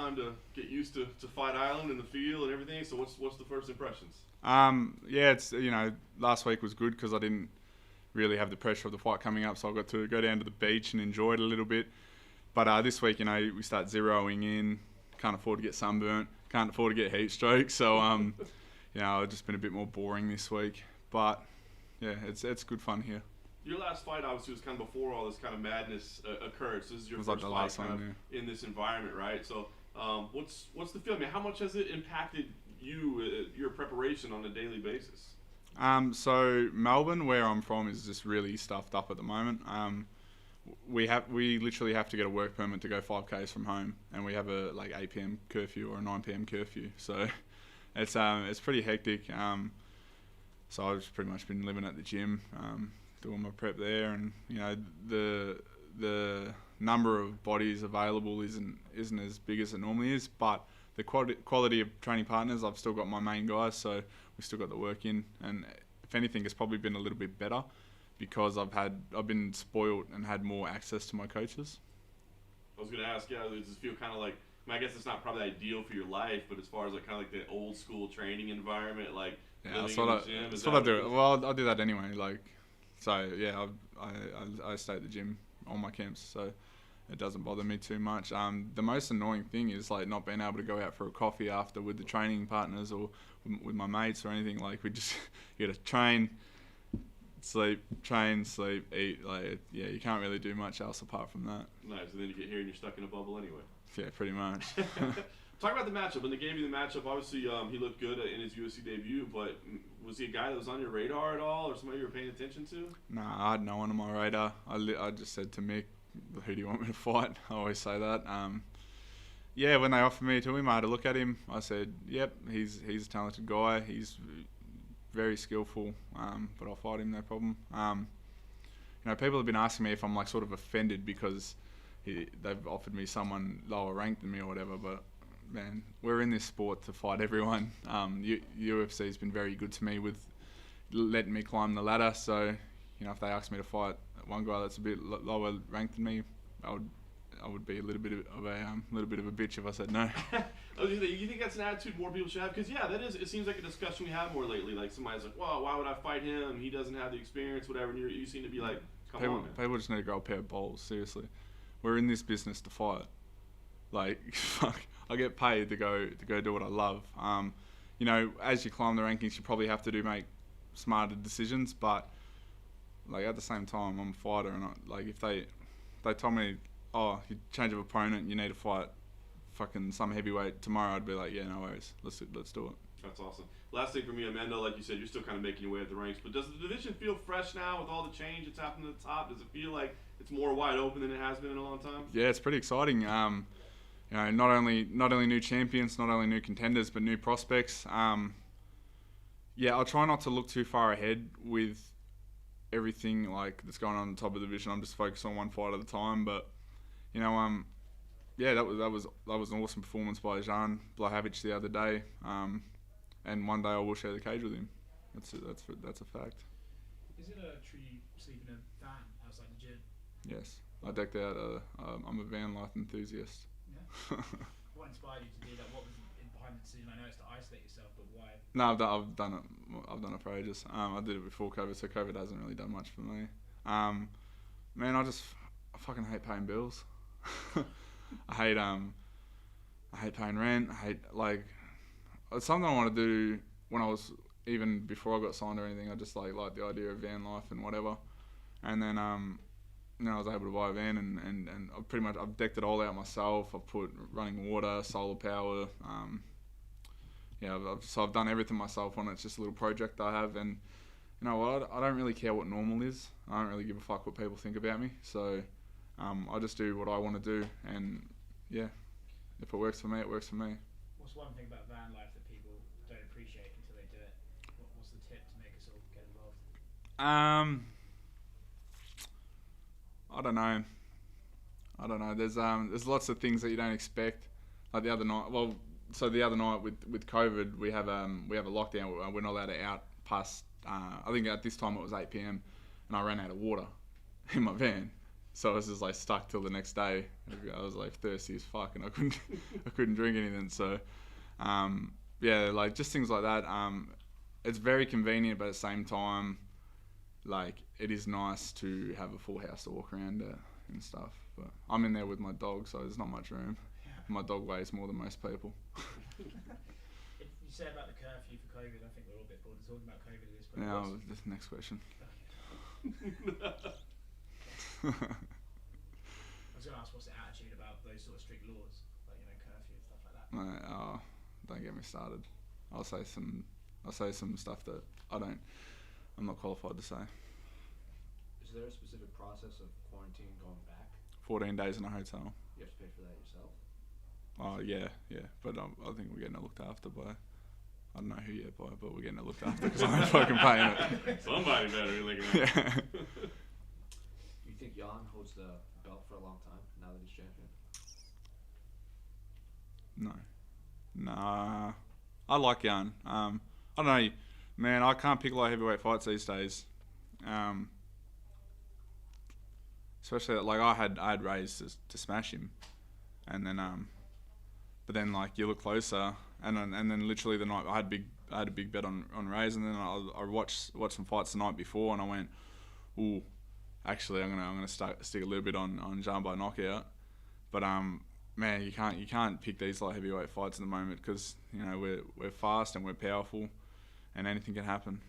time to get used to Fight Island and the feel and everything. So what's the first impressions? Yeah, it's last week was good because I didn't really have the pressure of the fight coming up, so I got to go down to the beach and enjoy it a little bit. But this week, we start zeroing in. Can't afford to get sunburnt. Can't afford to get heat stroke. So it's just been a bit more boring this week. But yeah, it's good fun here. Your last fight obviously was kind of before all this kind of madness occurred. So this is your first like the fight last kind one, of in this environment, right? So what's the feeling? How much has it impacted you, your preparation on a daily basis? So Melbourne, where I'm from, is just really stuffed up at the moment. We literally have to get a work permit to go 5Ks from home, and we have a 8 p.m. curfew or a 9 p.m. curfew. So it's pretty hectic. So I've just pretty much been living at the gym, doing my prep there, and the number of bodies available isn't as big as it normally is, but the quality of training partners, I've still got my main guys, so we've still got the work in, and if anything, it's probably been a little bit better because I've been spoiled and had more access to my coaches. I was going to ask, does it feel kind of like, I guess it's not probably ideal for your life, but as far as kind of like the old school training environment, that's what I do. Well, I do that anyway. I stay at the gym on my camps, so it doesn't bother me too much. The most annoying thing is not being able to go out for a coffee after with the training partners or with my mates or anything. You got to train, sleep, eat. You can't really do much else apart from that. Nice, and then you get here and you're stuck in a bubble anyway. Yeah, pretty much. Talk about the matchup. When they gave you the matchup, obviously he looked good in his UFC debut, but was he a guy that was on your radar at all or somebody you were paying attention to? Nah, I had no one on my radar. I just said to Mick, who do you want me to fight? I always say that. When they offered me to him, I had a look at him. I said, yep, he's a talented guy. He's very skillful, but I'll fight him, no problem. People have been asking me if I'm sort of offended because they've offered me someone lower ranked than me or whatever, but man, we're in this sport to fight everyone. UFC has been very good to me with letting me climb the ladder, so if they ask me to fight one guy that's a bit lower ranked than me, I would be a little bit of a bitch if I said no. You think that's an attitude more people should have? Because it seems like a discussion we have more lately. Like somebody's like, well, why would I fight him? He doesn't have the experience, whatever. And you seem to be like, come on, man. People just need to grow a pair of balls. Seriously, we're in this business to fight. Fuck, I get paid to go do what I love. As you climb the rankings, you probably have to make smarter decisions, but at the same time, I'm a fighter, and if they told me, oh, you change of opponent, you need to fight fucking some heavyweight tomorrow, I'd be like, yeah, no worries, let's do it. That's awesome. Last thing for me, Amanda, like you said, you're still kind of making your way up the ranks, but does the division feel fresh now with all the change that's happened at the top? Does it feel like it's more wide open than it has been in a long time? Yeah, it's pretty exciting. Not only new champions, not only new contenders, but new prospects. I'll try not to look too far ahead with everything that's going on the top of the division. I'm just focused on one fight at a time. But that was an awesome performance by Jan Blachowicz the other day. And one day I will share the cage with him. That's a fact. Is it a true you sleep in a van outside the gym? Yes, I decked out. I'm a van life enthusiast. Yeah. What inspired you to do that? What was behind the decision? I know it's to isolate yourself, but why? No, I've done it for ages. I did it before COVID, so COVID hasn't really done much for me. Man, I fucking hate paying bills. I hate paying rent. It's something I want to do when I was, even before I got signed or anything. I just like the idea of van life and whatever. And then I was able to buy a van and I've decked it all out myself. I've put running water, solar power. I've done everything myself on it. It's just a little project I have, and you know what? I don't really care what normal is. I don't really give a fuck what people think about me. So I just do what I want to do, and yeah, if it works for me, it works for me. What's one thing about van life that people don't appreciate until they do it? What's the tip to make us all get involved? I don't know. There's lots of things that you don't expect. Like the other night, the other night with COVID, we have a lockdown. We're not allowed to out past. I think at this time it was 8 p.m. and I ran out of water in my van. So I was just like stuck till the next day. I was like thirsty as fuck, and I couldn't drink anything. So, yeah, like just things like that. It's very convenient, but at the same time, like it is nice to have a full house to walk around and stuff. But I'm in there with my dog, so there's not much room. Yeah. My dog weighs more than most people. If you say about the curfew for COVID, I think we're all a bit bored of talking about COVID at this point. Now, the next question. I was going to ask, what's the attitude about those sort of strict laws, like curfew and stuff like that? Don't get me started. I'll say some stuff that I'm not qualified to say. Is there a specific process of quarantine going back? 14 days in a hotel. You have to pay for that yourself? Oh yeah. But I think we're getting it looked after by, I don't know who yet by, but we're getting it looked after because I'm fucking paying it. Somebody better be looking at it. Yeah. Do you think Jan holds the belt for a long time now that he's champion? No. Nah. I like Jan. I don't know, man. I can't pick light heavyweight fights these days. Especially like I had Rays to smash him, and then but then like you look closer, and then literally the night I had a big bet on Rays, and then I watched some fights the night before, and I went, ooh, actually I'm gonna stick a little bit on Jan by knockout, but man, you can't pick these light heavyweight fights at the moment because we're fast and we're powerful, and anything can happen.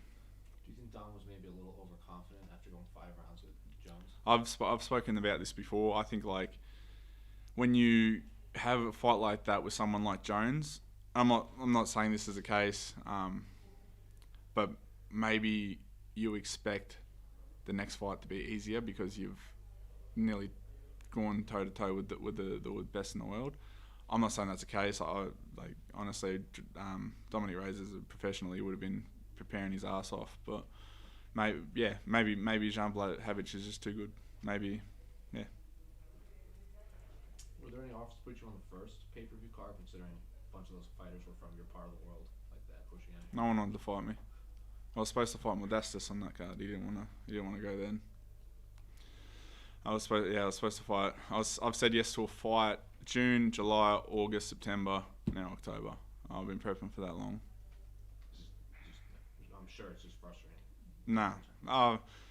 Do you think Don was maybe a little overconfident after going 5 rounds with Jones? I've spoken about this before. I think like when you have a fight like that with someone like Jones, I'm not saying this is the case, but maybe you expect the next fight to be easier because you've nearly gone toe to toe with the best in the world. I'm not saying that's the case. Honestly, Dominic Reyes as a professional, he would have been preparing his ass off. But maybe Jan Blachowicz is just too good. Maybe, yeah. Were there any offers to put you on the first pay-per-view card, considering a bunch of those fighters were from your part of the world like that, pushing in? No one wanted to fight me. I was supposed to fight Modestus on that card. He didn't want to go then. I was supposed to fight. I've said yes to a fight June, July, August, September, now October. I've been prepping for that long. I'm sure it's just frustrating. Nah.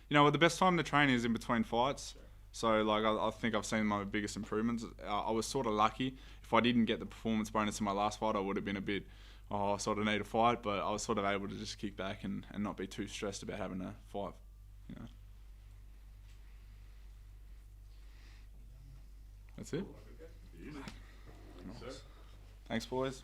The best time to train is in between fights. Sure. So like I think I've seen my biggest improvements. I was sort of lucky. If I didn't get the performance bonus in my last fight, I would have been a bit, I sort of need a fight. But I was sort of able to just kick back and not be too stressed about having to fight. That's it. Easy. Thanks, boys.